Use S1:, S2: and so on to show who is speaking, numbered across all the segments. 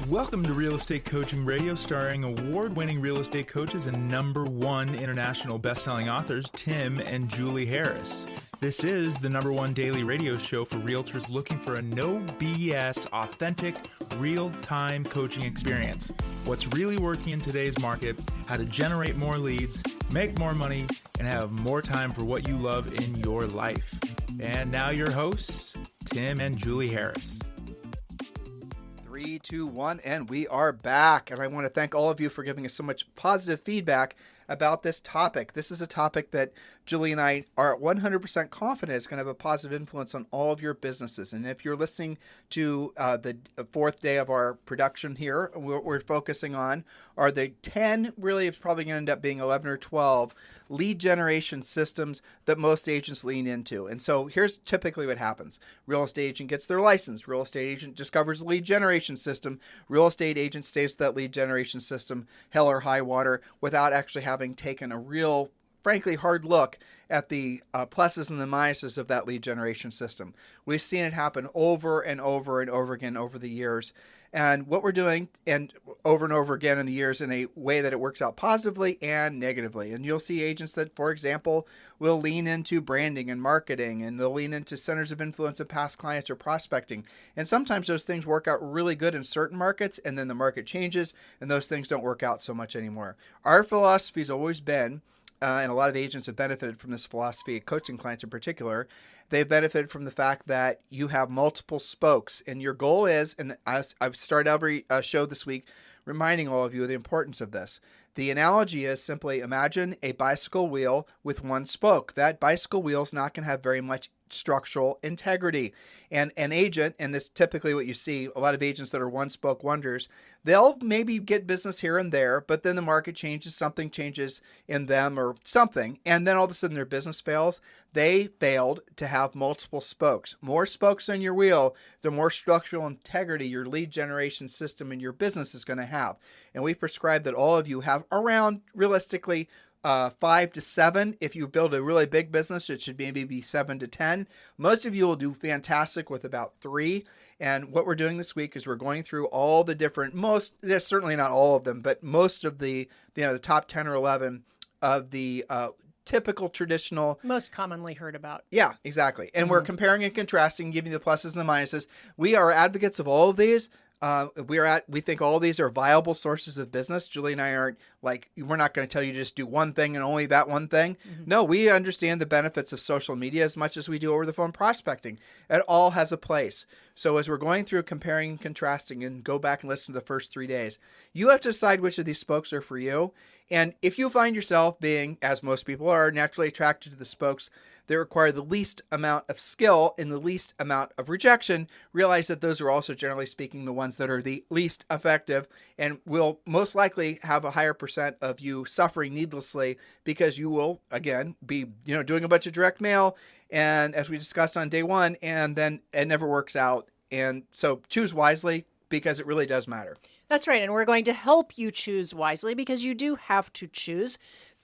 S1: Welcome to Real Estate Coaching Radio, starring award-winning real estate coaches and #1 international best-selling authors, Tim and Julie Harris. This is the #1 daily radio show for realtors looking for a no BS, authentic, real-time coaching experience. What's really working in today's market, how to generate more leads, make more money, and have more time for what you love in your life. And now your hosts, Tim and Julie Harris.
S2: 3, 2, 1, and we are back. And I want to thank all of you for giving us so much positive feedback about this topic. This is a topic that Julie and I are 100% confident is going to have a positive influence on all of your businesses. And if you're listening to the fourth day of our production here, what we're focusing on are the 10, really it's probably going to end up being 11 or 12 lead generation systems that most agents lean into. And so here's typically what happens. Real estate agent gets their license. Real estate agent discovers the lead generation system. Real estate agent stays with that lead generation system, hell or high water, without actually having taken a real, frankly, hard look at the pluses and the minuses of that lead generation system. We've seen it happen over and over and over again over the years. And what we're doing, and over again in the years, in a way that it works out positively and negatively. And you'll see agents that, for example, will lean into branding and marketing, and they'll lean into centers of influence of past clients or prospecting. And sometimes those things work out really good in certain markets, and then the market changes, and those things don't work out so much anymore. Our philosophy has always been, and a lot of agents have benefited from this philosophy, coaching clients in particular, they've benefited from the fact that you have multiple spokes. And your goal is, and I've started every show this week reminding all of you of the importance of this. The analogy is simply imagine a bicycle wheel with one spoke. That bicycle wheel is not going to have very much structural integrity. And an agent, and this is typically what you see, a lot of agents that are one spoke wonders, they'll maybe get business here and there, but then the market changes, something changes in them or something, and then all of a sudden their business fails. They failed to have multiple spokes. More spokes on your wheel, the more structural integrity your lead generation system and your business is going to have. And we prescribe that all of you have around, realistically, 5 to 7. If you build a really big business, it should maybe be 7 to 10. Most of you will do fantastic with about 3. And what we're doing this week is we're going through all the different, certainly not all of them, but most of the top 10 or 11 of the typical traditional.
S3: Most commonly heard about.
S2: Yeah, exactly. And we're comparing and contrasting, giving you the pluses and the minuses. We are advocates of all of these. We think all of these are viable sources of business. Julie and I aren't we're not going to tell you to just do one thing and only that one thing. Mm-hmm. No, we understand the benefits of social media as much as we do over the phone prospecting. It all has a place. So as we're going through comparing and contrasting, and go back and listen to the first 3 days, you have to decide which of these spokes are for you. And if you find yourself being, as most people are, naturally attracted to the spokes that require the least amount of skill and the least amount of rejection, realize that those are also, generally speaking, the ones that are the least effective and will most likely have a higher percent of you suffering needlessly, because you will, again, be doing a bunch of direct mail, and as we discussed on day 1, and then it never works out. And so choose wisely, because it really does matter.
S3: That's right. And we're going to help you choose wisely, because you do have to choose.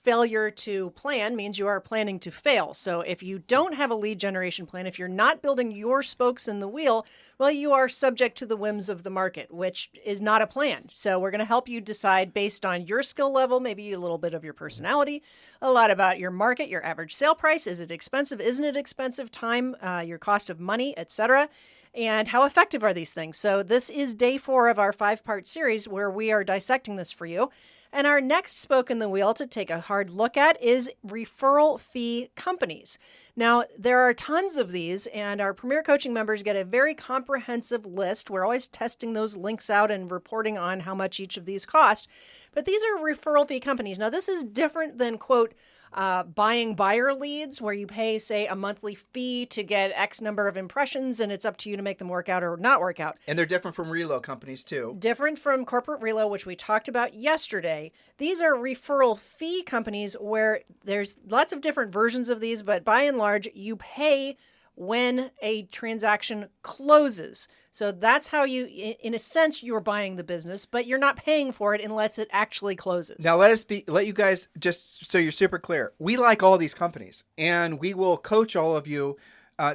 S3: Failure to plan means you are planning to fail. So if you don't have a lead generation plan, if you're not building your spokes in the wheel, well, you are subject to the whims of the market, which is not a plan. So we're going to help you decide based on your skill level, maybe a little bit of your personality, a lot about your market, your average sale price. Is it expensive? Isn't it expensive? Time, your cost of money, etc. And how effective are these things? So this is day 4 of our 5-part series where we are dissecting this for you. And our next spoke in the wheel to take a hard look at is referral fee companies. Now, there are tons of these, and our Premier Coaching members get a very comprehensive list. We're always testing those links out and reporting on how much each of these cost. But these are referral fee companies. Now, this is different than, quote, buying buyer leads, where you pay, say, a monthly fee to get X number of impressions, and it's up to you to make them work out or not work out.
S2: And they're different from reload companies, too.
S3: Different from corporate reload, which we talked about yesterday. These are referral fee companies where there's lots of different versions of these, but by and large, you pay when a transaction closes. So that's how you, in a sense, you're buying the business, but you're not paying for it unless it actually closes.
S2: Now let you guys, just so you're super clear, we like all these companies, and we will coach all of you.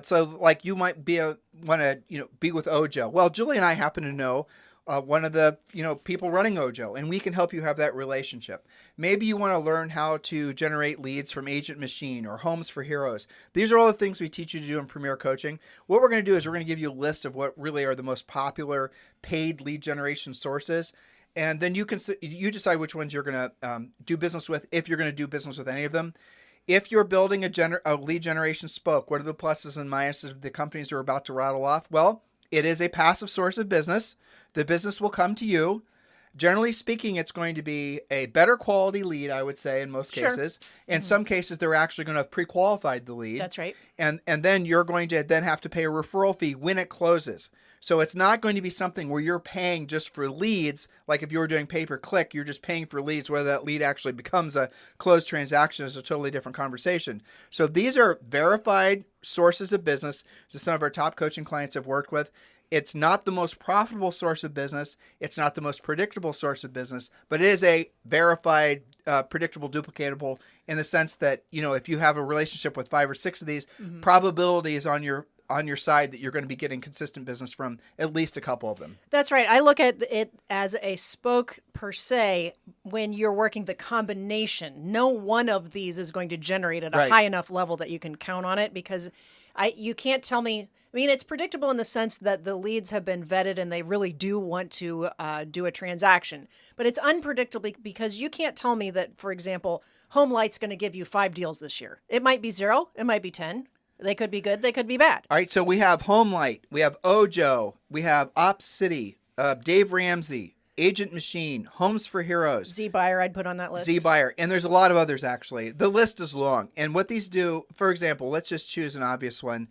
S2: So like you might be want to be with Ojo. Well, Julie and I happen to know one of the people running Ojo, and we can help you have that relationship. Maybe you want to learn how to generate leads from Agent Machine or Homes for Heroes. These are all the things we teach you to do in Premier Coaching. What we're going to do is we're going to give you a list of what really are the most popular paid lead generation sources. And then you decide which ones you're going to do business with, if you're going to do business with any of them. If you're building a lead generation spoke, what are the pluses and minuses of the companies we're about to rattle off? Well, it is a passive source of business. The business will come to you. Generally speaking, it's going to be a better quality lead, I would say, in most cases. In some cases, they're actually going to have pre-qualified the lead.
S3: That's right.
S2: And then you're going to then have to pay a referral fee when it closes. So it's not going to be something where you're paying just for leads. Like if you were doing pay-per-click, you're just paying for leads. Whether that lead actually becomes a closed transaction is a totally different conversation. So these are verified sources of business that some of our top coaching clients have worked with. It's not the most profitable source of business. It's not the most predictable source of business, but it is a verified, predictable, duplicatable in the sense that, if you have a relationship with 5 or 6 of these, probability is on your side that you're going to be getting consistent business from at least a couple of them.
S3: That's right. I look at it as a spoke per se when you're working the combination. No one of these is going to generate at a high enough level that you can count on it because you can't tell me. I mean, it's predictable in the sense that the leads have been vetted and they really do want to do a transaction. But it's unpredictable because you can't tell me that, for example, HomeLight's going to give you 5 deals this year. It might be 0. It might be 10. They could be good. They could be bad.
S2: All right. So we have HomeLight. We have Ojo. We have Op City, Dave Ramsey, Agent Machine, Homes for Heroes.
S3: Z-Buyer I'd put on that list.
S2: Z-Buyer. And there's a lot of others, actually. The list is long. And what these do, for example, let's just choose an obvious one.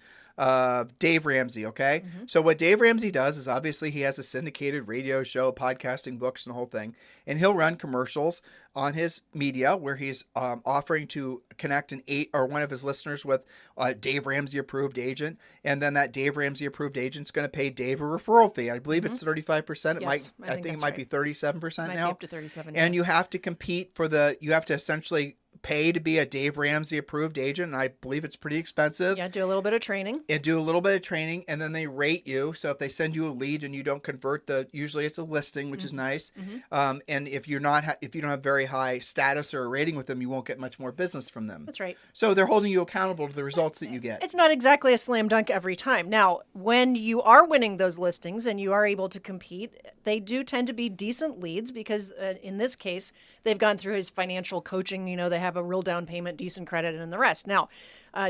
S2: Dave Ramsey, okay? So what Dave Ramsey does is obviously he has a syndicated radio show, podcasting, books, and the whole thing. And he'll run commercials on his media where he's offering to connect one of his listeners with a Dave Ramsey approved agent. And then that Dave Ramsey approved agent's going to pay Dave a referral fee. I believe it's 35%. I think it might be 37% now.
S3: Might be up to 37.
S2: And you have to compete you have to essentially pay to be a Dave Ramsey approved agent, and I believe it's pretty expensive.
S3: Yeah, do a little bit of training.
S2: And then they rate you. So if they send you a lead and you don't convert usually it's a listing, which is nice. And if you don't have very high status or a rating with them, you won't get much more business from them.
S3: That's right.
S2: So they're holding you accountable to the results that you get.
S3: It's not exactly a slam dunk every time. Now, when you are winning those listings and you are able to compete, they do tend to be decent leads because in this case, they've gone through his financial coaching. They have a real down payment, decent credit, and the rest. Now,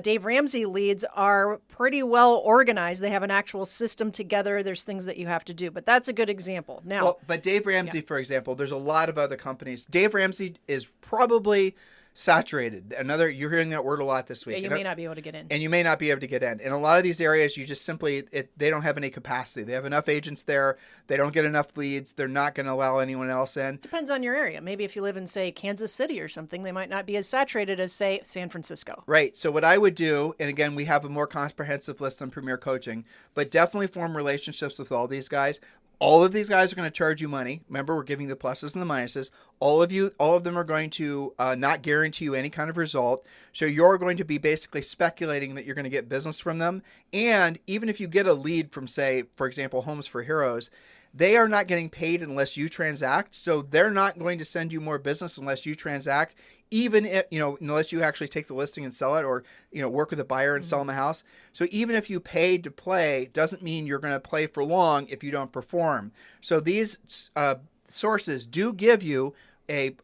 S3: Dave Ramsey leads are pretty well organized. They have an actual system together. There's things that you have to do, but that's a good example. Now,
S2: but Dave Ramsey, for example, there's a lot of other companies. Dave Ramsey is probably saturated. You're hearing that word a lot this week.
S3: Yeah, you may not be able to get in.
S2: And you may not be able to get in. In a lot of these areas, you just simply, they don't have any capacity. They have enough agents there. They don't get enough leads. They're not going to allow anyone else in.
S3: Depends on your area. Maybe if you live in, say, Kansas City or something, they might not be as saturated as, say, San Francisco.
S2: Right. So what I would do, and again, we have a more comprehensive list on Premier Coaching, but definitely form relationships with all these guys. All of these guys are going to charge you money. Remember, we're giving the pluses and the minuses. All of them are going to not guarantee you any kind of result. So you're going to be basically speculating that you're going to get business from them. And even if you get a lead from, say, for example, Homes for Heroes, they are not getting paid unless you transact. So they're not going to send you more business unless you transact, even if, unless you actually take the listing and sell it or, work with a buyer and sell them a house. So even if you paid to play, doesn't mean you're going to play for long if you don't perform. So these sources do give you a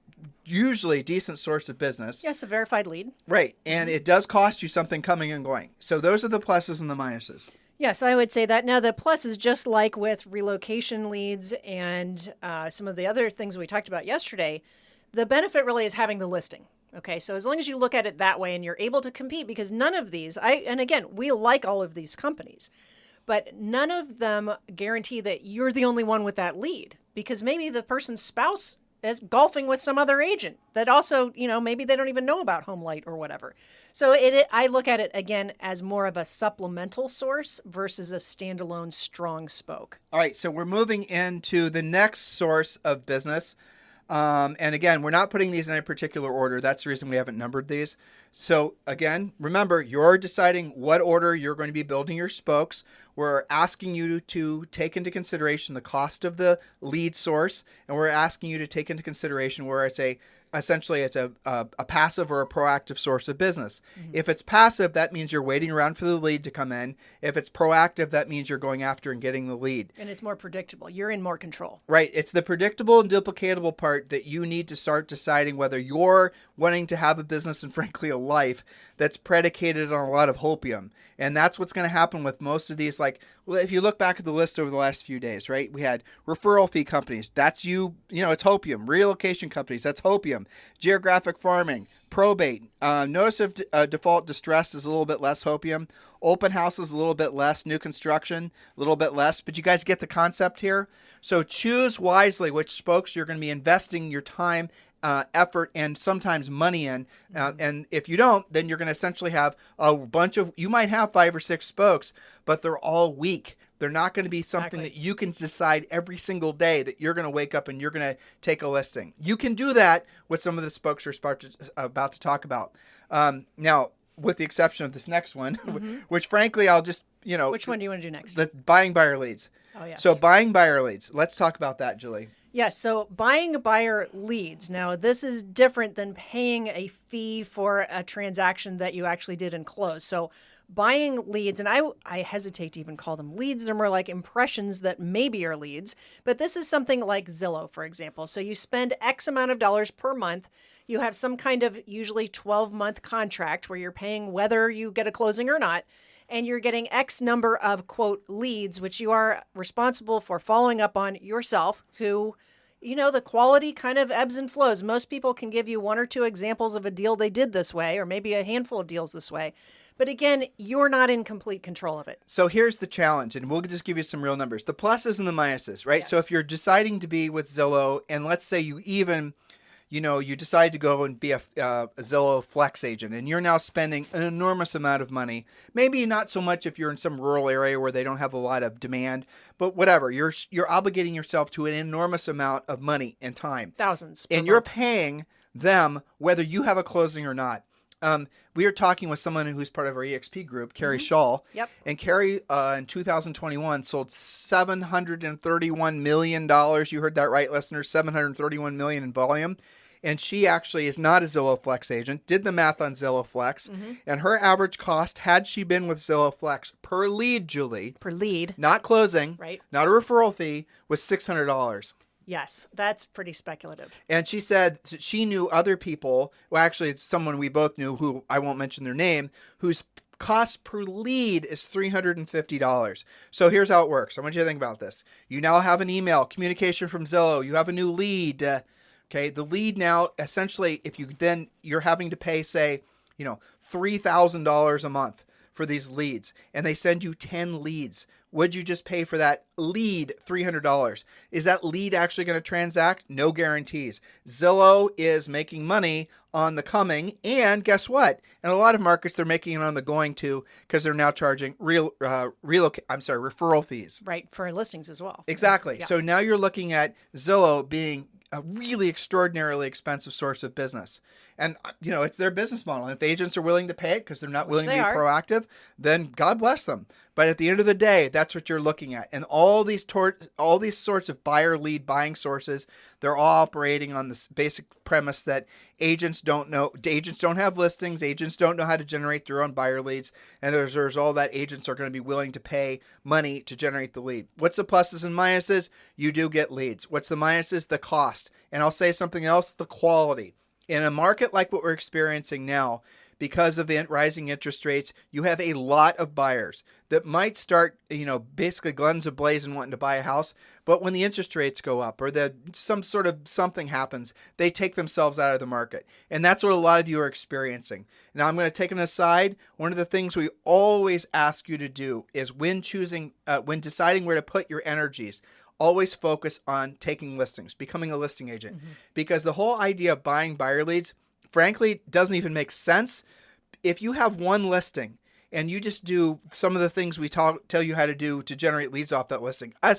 S2: usually decent source of business.
S3: Yes, a verified lead.
S2: Right. And it does cost you something coming and going. So those are the pluses and the minuses.
S3: Yes, I would say that. Now, the plus is just like with relocation leads and some of the other things we talked about yesterday, the benefit really is having the listing. Okay, so as long as you look at it that way and you're able to compete, because none of these, and again, we like all of these companies, but none of them guarantee that you're the only one with that lead, because maybe the person's spouse is golfing with some other agent that also, maybe they don't even know about HomeLight or whatever. So I look at it, again, as more of a supplemental source versus a standalone strong spoke.
S2: All right, so we're moving into the next source of business. And again, we're not putting these in a particular order. That's the reason we haven't numbered these. So again, remember, you're deciding what order you're going to be building your spokes. We're asking you to take into consideration the cost of the lead source, and we're asking you to take into consideration where essentially it's a passive or a proactive source of business. If it's passive, that means you're waiting around for the lead to come in. If it's proactive, that means you're going after and getting the lead.
S3: And it's more predictable. You're in more control.
S2: Right. It's the predictable and duplicatable part that you need to start deciding whether you're wanting to have a business and frankly a life that's predicated on a lot of hopium. And that's what's going to happen with most of these. Like, well, if you look back at the list over the last few days, right, we had referral fee companies. That's it's hopium. Relocation companies. That's hopium. Geographic farming, probate. Notice of default distress is a little bit less hopium. Open house is a little bit less. New construction, a little bit less. But you guys get the concept here? So choose wisely which spokes you're going to be investing your time, effort, and sometimes money in. And if you don't, then you're going to essentially have you might have 5 or 6 spokes, but they're all weak. They're not going to be something that you can decide every single day that you're going to wake up and you're going to take a listing. You can do that with some of the spokes we're about to talk about. Now, with the exception of this next one, which frankly, I'll just,
S3: Which one do you want to do next?
S2: Buying buyer leads.
S3: Oh, yes.
S2: So buying buyer leads. Let's talk about that, Julie.
S3: Yes, so buying buyer leads. Now, this is different than paying a fee for a transaction that you actually did and closed. So buying leads, and I hesitate to even call them leads. They're more like impressions that maybe are leads. But this is something like Zillow, for example. So you spend X amount of dollars per month. You have some kind of usually 12-month contract where you're paying whether you get a closing or not. And you're getting X number of, quote, leads, which you are responsible for following up on yourself, who, the quality kind of ebbs and flows. Most people can give you 1 or 2 examples of a deal they did this way, or maybe a handful of deals this way. But again, you're not in complete control of it.
S2: So here's the challenge, and we'll just give you some real numbers. The pluses and the minuses, right?
S3: Yes.
S2: So if you're deciding to be with Zillow, and let's say you even... you decide to go and be a Zillow Flex agent, and you're now spending an enormous amount of money. Maybe not so much if you're in some rural area where they don't have a lot of demand, but whatever. You're obligating yourself to an enormous amount of money and time.
S3: Thousands.
S2: And you're paying them whether you have a closing or not. We are talking with someone who's part of our EXP group, Carrie Shaw.
S3: Yep.
S2: And Carrie, in 2021, sold $731 million. You heard that right, listeners, $731 million in volume. And she actually is not a Zillow Flex agent, did the math on Zillow Flex, and her average cost, had she been with Zillow Flex per lead, Julie,
S3: Per lead.
S2: not closing,
S3: Right.
S2: not a referral fee, was $600.
S3: Yes, that's pretty speculative.
S2: And she said she knew other people, well, actually someone we both knew, who I won't mention their name, whose cost per lead is $350. So here's how it works. I want you to think about this. You now have an email communication from Zillow. You have a new lead. Okay, the lead now, essentially, you're having to pay, say, $3,000 a month for these leads, and they send you 10 leads. Would you just pay for that lead $300? Is that lead actually going to transact? No guarantees. Zillow is making money on the coming, and guess what? In a lot of markets, they're making it on the going to, because they're now charging referral fees.
S3: Right, for listings as well.
S2: Exactly.
S3: Yeah.
S2: So now you're looking at Zillow being a really extraordinarily expensive source of business. And, it's their business model. And if agents are willing to pay it because they're not willing to be proactive, then God bless them. But at the end of the day, that's what you're looking at. And all these sorts of buyer lead buying sources, they're all operating on this basic premise that agents don't have listings, agents don't know how to generate their own buyer leads, and as a result, that agents are going to be willing to pay money to generate the lead. What's the pluses and minuses? You do get leads. What's the minuses? The cost. And I'll say something else, the quality. In a market like what we're experiencing now, because of rising interest rates, you have a lot of buyers that might start, basically guns ablazing wanting to buy a house. But when the interest rates go up or something happens, they take themselves out of the market. And that's what a lot of you are experiencing. Now, I'm going to take an aside. One of the things we always ask you to do is when deciding where to put your energies, always focus on taking listings, becoming a listing agent. Because the whole idea of buying buyer leads, frankly, doesn't even make sense. If you have one listing and you just do some of the things we tell you how to do to generate leads off that listing, a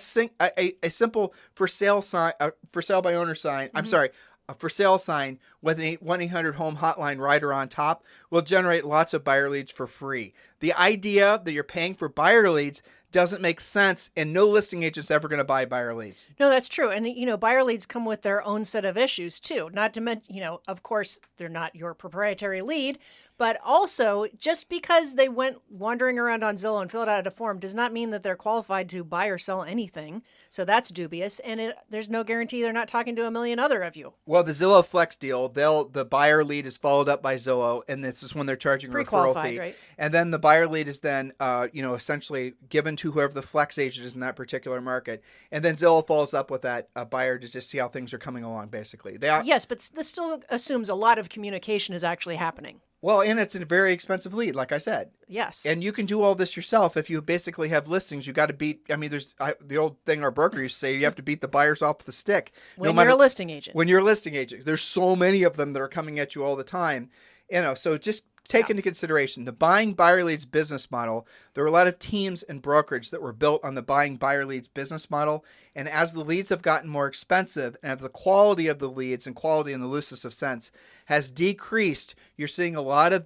S2: simple for sale by owner sign. I'm sorry, a for sale sign with an 1-800-HOME hotline rider on top will generate lots of buyer leads for free. The idea that you're paying for buyer leads doesn't make sense, and no listing agent's ever going to buy buyer leads.
S3: No, that's true. And, buyer leads come with their own set of issues, too. Not to mention, of course, they're not your proprietary lead, but also just because they went wandering around on Zillow and filled out a form does not mean that they're qualified to buy or sell anything. So that's dubious. And there's no guarantee they're not talking to a million other of you.
S2: Well, the Zillow Flex deal, the buyer lead is followed up by Zillow, and this is when they're charging a referral fee.
S3: Right?
S2: And then the buyer lead is then, essentially given to whoever the flex agent is in that particular market. And then Zillow follows up with that buyer to just see how things are coming along, basically.
S3: Yes, but this still assumes a lot of communication is actually happening.
S2: Well, and it's a very expensive lead, like I said.
S3: Yes.
S2: And you can do all this yourself. If you basically have listings, you got to beat, there's the old thing our broker used to say, you have to beat the buyers off the stick.
S3: When you're a listing agent.
S2: When you're a listing agent. There's so many of them that are coming at you all the time. So just take into consideration the buying buyer leads business model. There were a lot of teams and brokerage that were built on the buying buyer leads business model. And as the leads have gotten more expensive and as the quality of the leads and quality in the loosest of sense has decreased, you're seeing a lot of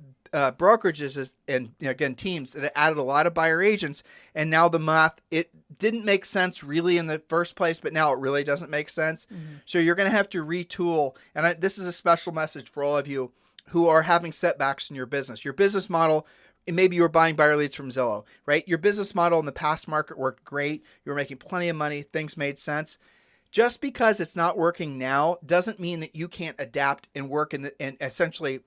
S2: brokerages and again teams that added a lot of buyer agents, and now the math, it didn't make sense really in the first place, but now it really doesn't make sense. So you're going to have to retool, and this is a special message for all of you who are having setbacks in your business. Your business model, maybe you were buying buyer leads from Zillow, right? Your business model in the past market worked great. You were making plenty of money. Things made sense. Just because it's not working now doesn't mean that you can't adapt and work and essentially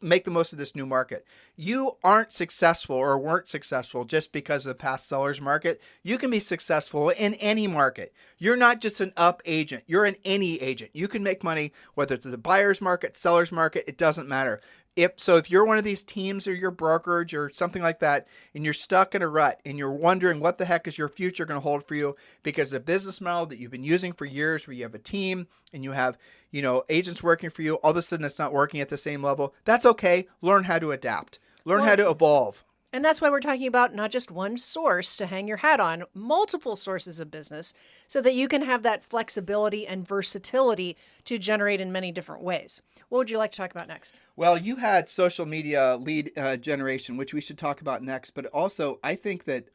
S2: make the most of this new market. You aren't successful or weren't successful just because of the past seller's market. You can be successful in any market. You're not just an up agent. You're an any agent. You can make money whether it's the buyer's market, seller's market, it doesn't matter. If you're one of these teams or your brokerage or something like that, and you're stuck in a rut and you're wondering what the heck is your future going to hold for you because the business model that you've been using for years where you have a team and you have, agents working for you, all of a sudden it's not working at the same level, that's okay. Learn how to adapt. Learn how to evolve.
S3: And that's why we're talking about not just one source to hang your hat on, multiple sources of business so that you can have that flexibility and versatility to generate in many different ways. What would you like to talk about next?
S2: Well, you had social media lead generation, which we should talk about next. But also, I think that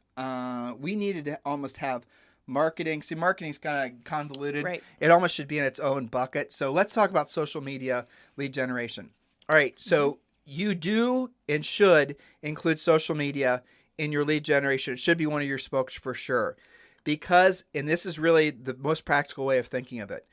S2: we needed to almost have marketing. See, marketing's kind of convoluted.
S3: Right.
S2: It almost should be in its own bucket. So let's talk about social media lead generation. All right. So you do and should include social media in your lead generation. It should be one of your spokes for sure. Because, and this is really the most practical way of thinking of it,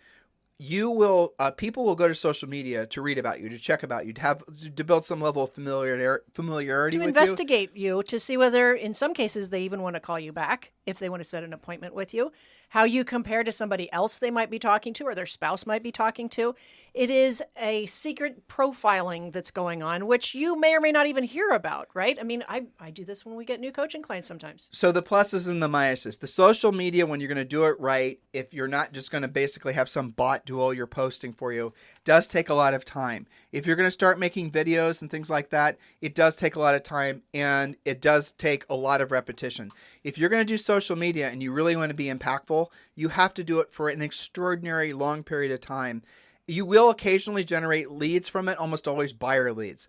S2: people will go to social media to read about you, to check about you, to build some level of familiarity
S3: to
S2: with
S3: investigate you, to see whether, in some cases, they even want to call you back if they want to set an appointment with you, how you compare to somebody else they might be talking to or their spouse might be talking to. It is a secret profiling that's going on, which you may or may not even hear about, right? I mean, I do this when we get new coaching clients sometimes.
S2: So the pluses and the minuses. The social media, when you're going to do it right, if you're not just going to basically have some bot do all your posting for you, does take a lot of time. If you're going to start making videos and things like that, it does take a lot of time and it does take a lot of repetition. If you're going to do social media and you really want to be impactful, you have to do it for an extraordinary long period of time. You will occasionally generate leads from it, almost always buyer leads.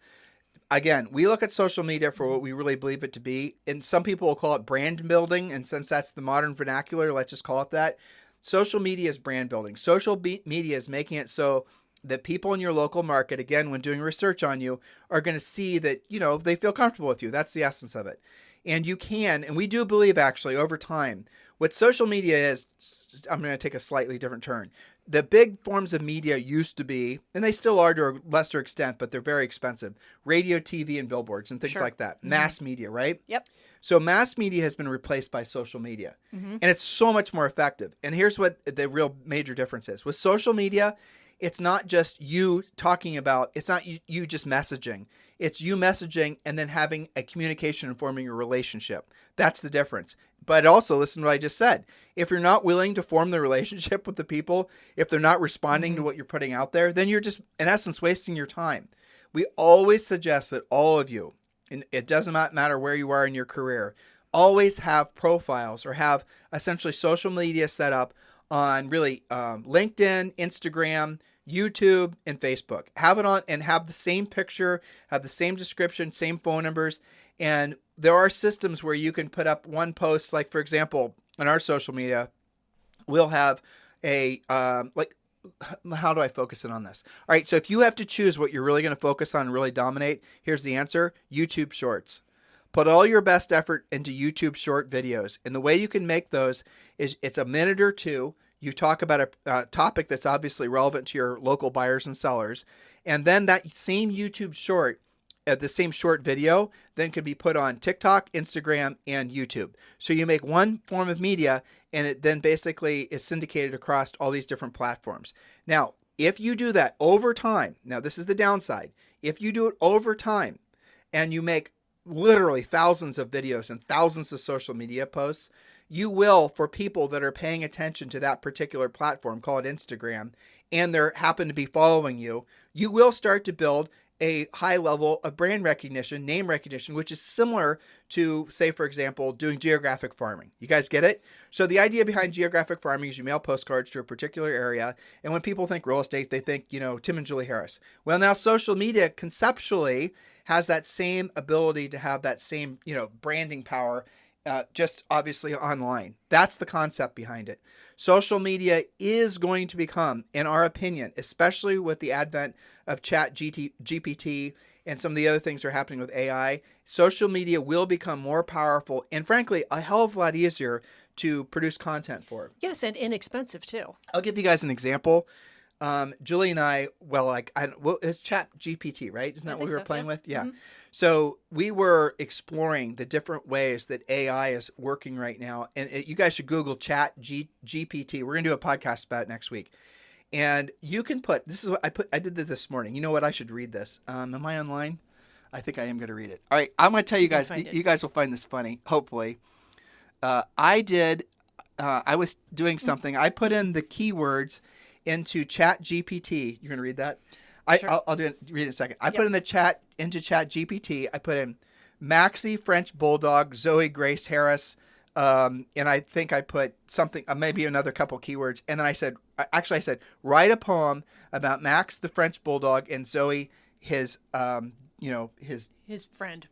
S2: Again, we look at social media for what we really believe it to be. And some people will call it brand building. And since that's the modern vernacular, let's just call it that. Social media is brand building. Social media is making it so that people in your local market, again, when doing research on you, are going to see that, they feel comfortable with you. That's the essence of it. And you can, and we do believe actually over time, what social media is, I'm going to take a slightly different turn. The big forms of media used to be, and they still are to a lesser extent, but they're very expensive. Radio, TV, and billboards and things like that. Mass media, right?
S3: Yep.
S2: So mass media has been replaced by social media. And it's so much more effective. And here's what the real major difference is. With social media, it's not just you talking about, it's not you just messaging. It's you messaging and then having a communication and forming a relationship. That's the difference. But also, listen to what I just said. If you're not willing to form the relationship with the people, if they're not responding to what you're putting out there, then you're just, in essence, wasting your time. We always suggest that all of you, and it doesn't matter where you are in your career, always have profiles or have essentially social media set up on really LinkedIn, Instagram, YouTube, and Facebook. Have it on and have the same picture, have the same description, same phone numbers. And there are systems where you can put up one post, like for example, on our social media, we'll have a, how do I focus in on this? All right, so if you have to choose what you're really going to focus on and really dominate, here's the answer: YouTube Shorts. Put all your best effort into YouTube short videos. And the way you can make those is it's a minute or two. You talk about a topic that's obviously relevant to your local buyers and sellers. And then that same YouTube short, the same short video, then could be put on TikTok, Instagram, and YouTube. So you make one form of media, and it then basically is syndicated across all these different platforms. Now, if you do that over time, now this is the downside. If you do it over time and you make literally thousands of videos and thousands of social media posts, you will, for people that are paying attention to that particular platform, call it Instagram, and they happen to be following you, you will start to build a high level of brand recognition, name recognition, which is similar to, say, for example, doing geographic farming. You guys get it? So the idea behind geographic farming is you mail postcards to a particular area, and when people think real estate, they think, Tim and Julie Harris. Well, now social media conceptually has that same ability to have that same, branding power, just obviously online. That's the concept behind it. Social media is going to become, in our opinion, especially with the advent of GPT and some of the other things that are happening with AI, social media will become more powerful and, frankly, a hell of a lot easier to produce content for.
S3: Yes, and inexpensive too.
S2: I'll give you guys an example. Julie and I, it's Chat GPT, right? Isn't that what we were playing with? Yeah. Mm-hmm. So we were exploring the different ways that AI is working right now. And you guys should Google Chat GPT. We're going to do a podcast about it next week. And you can this is what I did this morning. You know what? I should read this. Am I online? I think I am going to read it. All right. I'm going to tell you guys, you guys will find this funny, hopefully. I was doing something. I put in the keywords into Chat GPT. You're going to read that?
S3: Sure.
S2: I'll read it in a second. I put in into Chat GPT. I put in Maxie, French Bulldog, Zoe Grace Harris, and I think I put something, maybe another couple keywords. And then I said, write a poem about Max, the French Bulldog, and Zoe, his friend.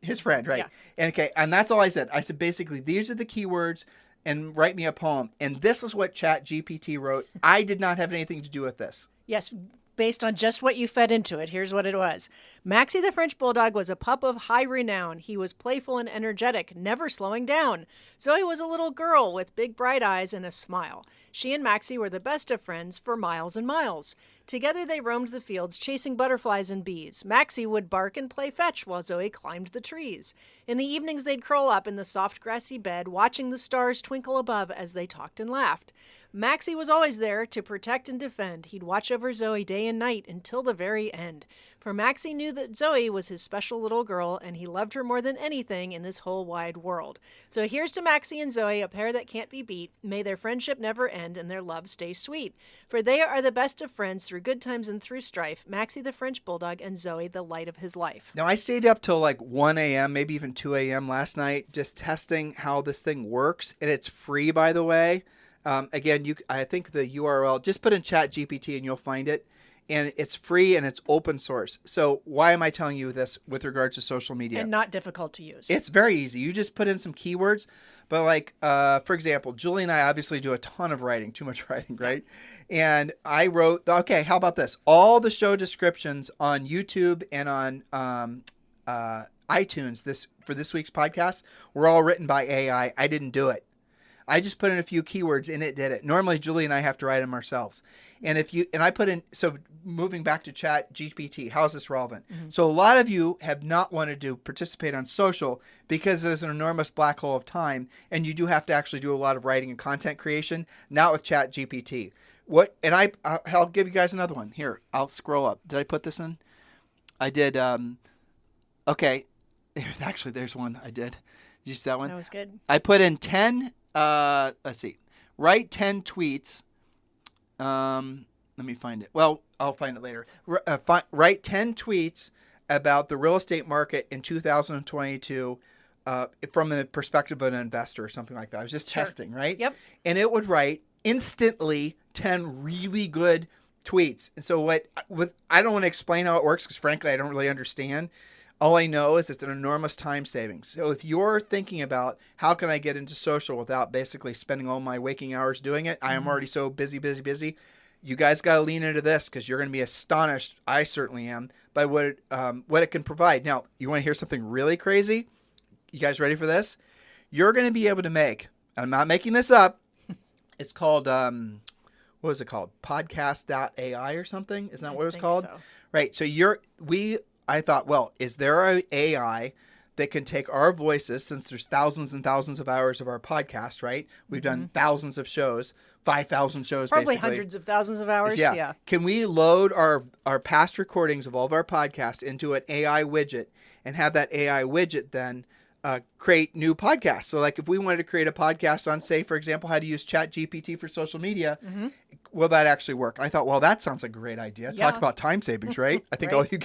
S2: His friend, right? Yeah. And that's all I said. I said basically these are the keywords, and write me a poem. And this is what Chat GPT wrote. I did not have anything to do with this.
S3: Yes, based on just what you fed into it. Here's what it was. Maxie the French Bulldog was a pup of high renown. He was playful and energetic, never slowing down. Zoe was a little girl with big bright eyes and a smile. She and Maxie were the best of friends for miles and miles. Together they roamed the fields, chasing butterflies and bees. Maxie would bark and play fetch while Zoe climbed the trees. In the evenings they'd curl up in the soft grassy bed, watching the stars twinkle above as they talked and laughed. Maxie was always there to protect and defend. He'd watch over Zoe day and night until the very end. For Maxie knew that Zoe was his special little girl, and he loved her more than anything in this whole wide world. So here's to Maxie and Zoe, a pair that can't be beat. May their friendship never end and their love stay sweet. For they are the best of friends through good times and through strife. Maxie the French Bulldog and Zoe the light of his life.
S2: Now, I stayed up till like 1 a.m., maybe even 2 a.m. last night, just testing how this thing works. And it's free, by the way. Again, I think the URL, just put in Chat GPT and you'll find it. And it's free and it's open source. So why am I telling you this with regards to social media?
S3: And not difficult to use.
S2: It's very easy. You just put in some keywords. But like, for example, Julie and I obviously do a ton of writing, too much writing, right? And I wrote, okay, how about this? All the show descriptions on YouTube and on iTunes for this week's podcast were all written by AI. I didn't do it. I just put in a few keywords and it did it. Normally, Julie and I have to write them ourselves. And I put in, so moving back to Chat GPT, how is this relevant? Mm-hmm. So a lot of you have not wanted to participate on social because there's an enormous black hole of time and you do have to actually do a lot of writing and content creation, not with Chat GPT. I'll give you guys another one. Here, I'll scroll up. Did I put this in? I did. Okay. There's one I did. Did you see that one?
S3: That was good.
S2: I put in 10, let's see, write 10 tweets. Let me find it. Well, I'll find it later. Write 10 tweets about the real estate market in 2022 from the perspective of an investor or something like that. I was just testing, right?
S3: Yep.
S2: And it would write instantly 10 really good tweets. And so I don't want to explain how it works because frankly, I don't really understand. All I know is it's an enormous time savings. So if you're thinking about how can I get into social without basically spending all my waking hours doing it, I am already so busy. You guys got to lean into this because you're going to be astonished. I certainly am by what it can provide. Now, you want to hear something really crazy? You guys ready for this? You're going to be able to make, and I'm not making this up. It's called, what was it called? Podcast.ai or something? Isn't that what it's called?
S3: So.
S2: Right. So I thought, well, is there an AI that can take our voices, since there's thousands and thousands of hours of our podcast, right? We've done thousands of shows, 5,000 shows,
S3: probably
S2: basically.
S3: hundreds of thousands of hours. Yeah.
S2: Can we load our past recordings of all of our podcasts into an AI widget and have that AI widget then create new podcasts? So like if we wanted to create a podcast on, say, for example, how to use ChatGPT for social media, will that actually work? I thought, well, that sounds like a great idea.
S3: Yeah.
S2: Talk about time savings, right? I think
S3: Right.
S2: all you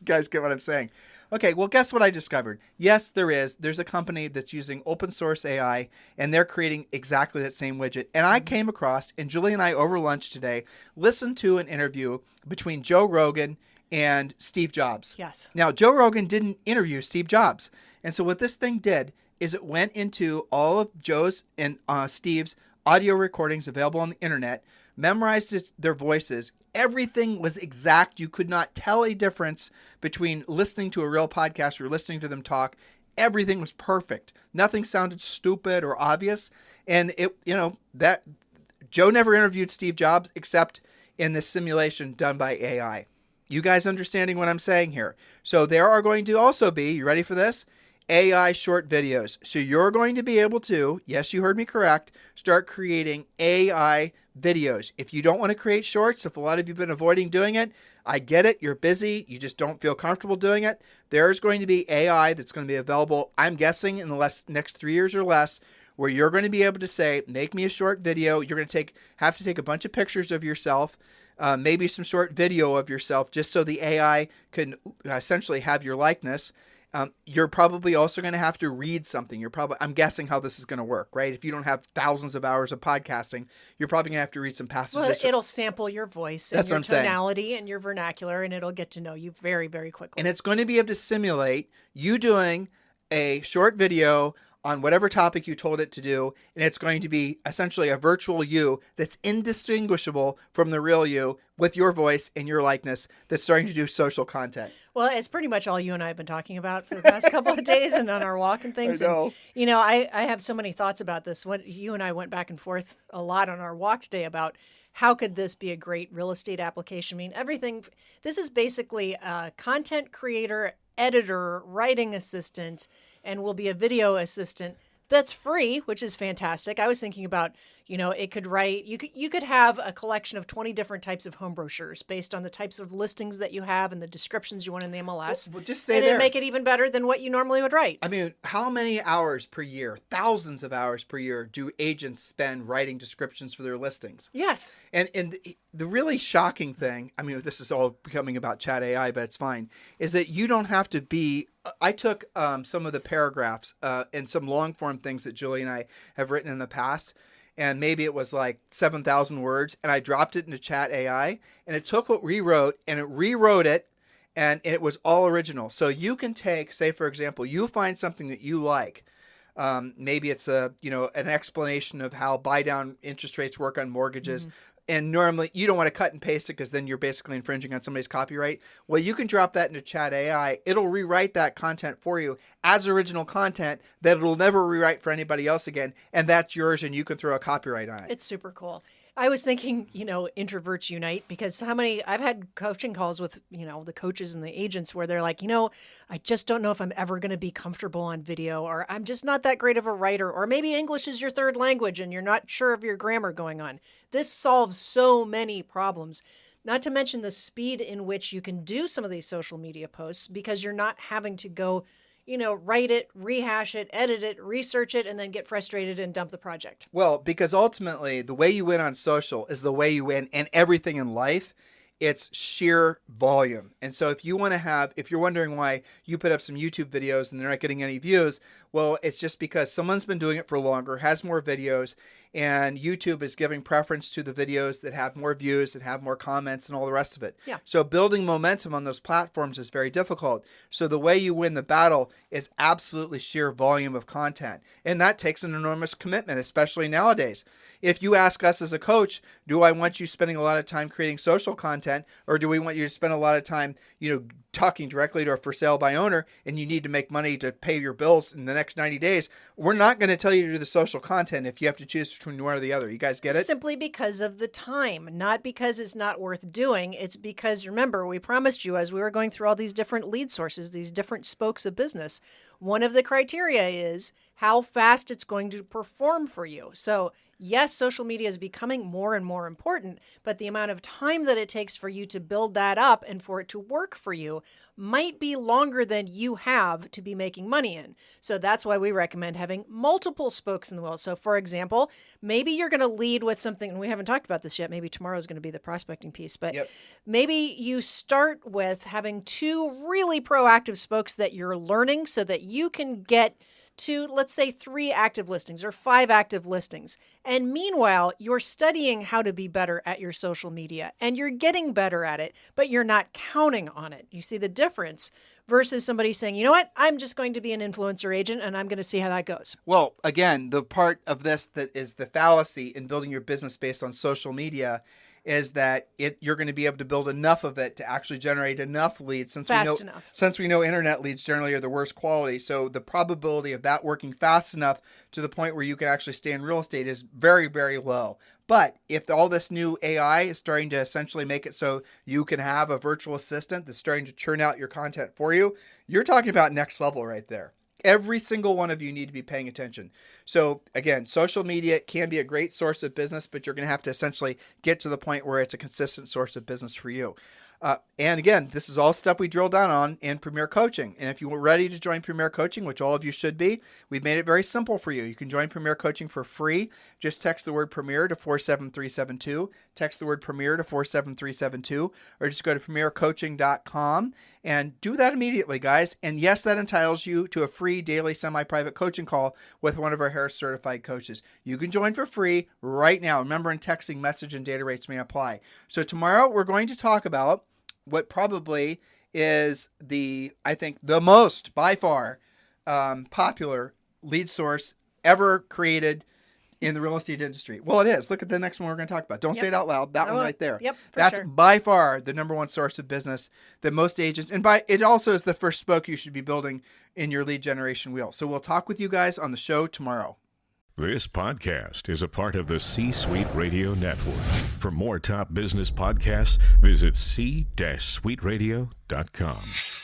S2: guys get what I'm saying. Okay, well, guess what I discovered? Yes, there's a company that's using open source AI, and they're creating exactly that same widget. And I came across, and Julie and I over lunch today, listened to an interview between Joe Rogan and Steve Jobs.
S3: Yes.
S2: Now, Joe Rogan didn't interview Steve Jobs. And so what this thing did is it went into all of Joe's and Steve's audio recordings available on the internet, memorized their voices. Everything was exact. You could not tell a difference between listening to a real podcast or listening to them talk. Everything was perfect. Nothing sounded stupid or obvious. And that Joe never interviewed Steve Jobs except in this simulation done by AI. You guys understanding what I'm saying here? So there are going to also be, you ready for this? AI short videos. So you're going to be able to, yes, you heard me correct, start creating AI videos. If you don't want to create shorts, if a lot of you have been avoiding doing it, I get it. You're busy. You just don't feel comfortable doing it. There's going to be AI that's going to be available, I'm guessing, in the next 3 years or less, where you're going to be able to say, make me a short video. You're going to have to take a bunch of pictures of yourself, maybe some short video of yourself, just so the AI can essentially have your likeness. You're probably also going to have to read something. I'm guessing how this is going to work, right? If you don't have thousands of hours of podcasting, you're probably going to have to read some passages.
S3: Well, it'll sample your voice and
S2: That's
S3: your
S2: what I'm saying.
S3: tonality and your vernacular, and it'll get to know you very, very quickly.
S2: And it's going to be able to simulate you doing a short video on whatever topic you told it to do, and it's going to be essentially a virtual you that's indistinguishable from the real you with your voice and your likeness that's starting to do social content.
S3: Well, it's pretty much all you and I have been talking about for the past couple of days and on our walk and things.
S2: I know.
S3: And, I have so many thoughts about this. You and I went back and forth a lot on our walk today about how could this be a great real estate application? I mean, everything. This is basically a content creator, editor, writing assistant, and will be a video assistant that's free, which is fantastic. I was thinking about, it could write, you could have a collection of 20 different types of home brochures based on the types of listings that you have and the descriptions you want in the MLS.
S2: Well, just stay
S3: and
S2: there.
S3: it'd make it even better than what you normally would write.
S2: I mean, how many hours per year, thousands of hours per year, do agents spend writing descriptions for their listings?
S3: Yes.
S2: And the really shocking thing, I mean, this is all becoming about chat AI, but it's fine, is that you don't have to be. I took some of the paragraphs and some long form things that Julie and I have written in the past, and maybe it was like 7,000 words, and I dropped it into chat AI, and it took what we wrote, and it rewrote it, and it was all original. So you can take, say, for example, you find something that you like. Maybe it's an explanation of how buy down interest rates work on mortgages. And normally you don't want to cut and paste it because then you're basically infringing on somebody's copyright. Well, you can drop that into chat AI. It'll rewrite that content for you as original content that it'll never rewrite for anybody else again. And that's yours, and you can throw a copyright on it.
S3: It's super cool. I was thinking, introverts unite, because I've had coaching calls with, the coaches and the agents where they're like, I just don't know if I'm ever going to be comfortable on video, or I'm just not that great of a writer, or maybe English is your third language and you're not sure of your grammar going on. This solves so many problems, not to mention the speed in which you can do some of these social media posts, because you're not having to go, write it, rehash it, edit it, research it, and then get frustrated and dump the project.
S2: Well, because ultimately the way you win on social is the way you win in everything in life. It's sheer volume. And so if you're wondering why you put up some YouTube videos and they're not getting any views, well, it's just because someone's been doing it for longer, has more videos, and YouTube is giving preference to the videos that have more views, that have more comments, and all the rest of it.
S3: Yeah.
S2: So building momentum on those platforms is very difficult. So the way you win the battle is absolutely sheer volume of content. And that takes an enormous commitment, especially nowadays. If you ask us as a coach, do I want you spending a lot of time creating social content, or do we want you to spend a lot of time, talking directly to a for sale by owner, and you need to make money to pay your bills in the next 90 days? We're not going to tell you to do the social content if you have to choose between one or the other. You guys get it?
S3: Simply because of the time, not because it's not worth doing. It's because, remember, we promised you as we were going through all these different lead sources, these different spokes of business, one of the criteria is how fast it's going to perform for you. So yes, social media is becoming more and more important, but the amount of time that it takes for you to build that up and for it to work for you might be longer than you have to be making money in. So that's why we recommend having multiple spokes in the wheel. So for example, maybe you're going to lead with something, and we haven't talked about this yet. Maybe tomorrow is going to be the prospecting piece, but maybe you start with having 2 really proactive spokes that you're learning so that you can get to, let's say, 3 active listings or 5 active listings. And meanwhile, you're studying how to be better at your social media and you're getting better at it, but you're not counting on it. You see the difference versus somebody saying, you know what, I'm just going to be an influencer agent and I'm going to see how that goes.
S2: Well, again, the part of this that is the fallacy in building your business based on social media is that you're going to be able to build enough of it to actually generate enough leads since we know internet leads generally are the worst quality. So the probability of that working fast enough to the point where you can actually stay in real estate is very, very low. But if all this new AI is starting to essentially make it so you can have a virtual assistant that's starting to churn out your content for you, you're talking about next level right there. Every single one of you need to be paying attention. So again, social media can be a great source of business, but you're going to have to essentially get to the point where it's a consistent source of business for you. And again, this is all stuff we drill down on in Premier Coaching. And if you're ready to join Premier Coaching, which all of you should be, we've made it very simple for you. You can join Premier Coaching for free. Just text the word Premier to 47372. Text the word Premier to 47372, or just go to premiercoaching.com and do that immediately, guys. And yes, that entitles you to a free daily semi-private coaching call with one of our Harris certified coaches. You can join for free right now. Remember, in texting, message, and data rates may apply. So tomorrow we're going to talk about what probably is I think the most by far popular lead source ever created in the real estate industry. Well, it is. Look at the next one we're going to talk about. Don't say it out loud. That one right there.
S3: Yep,
S2: That's
S3: sure.
S2: by far the number one source of business that most agents, and it also is the first spoke you should be building in your lead generation wheel. So we'll talk with you guys on the show tomorrow.
S4: This podcast is a part of the C-Suite Radio Network. For more top business podcasts, visit c-suiteradio.com.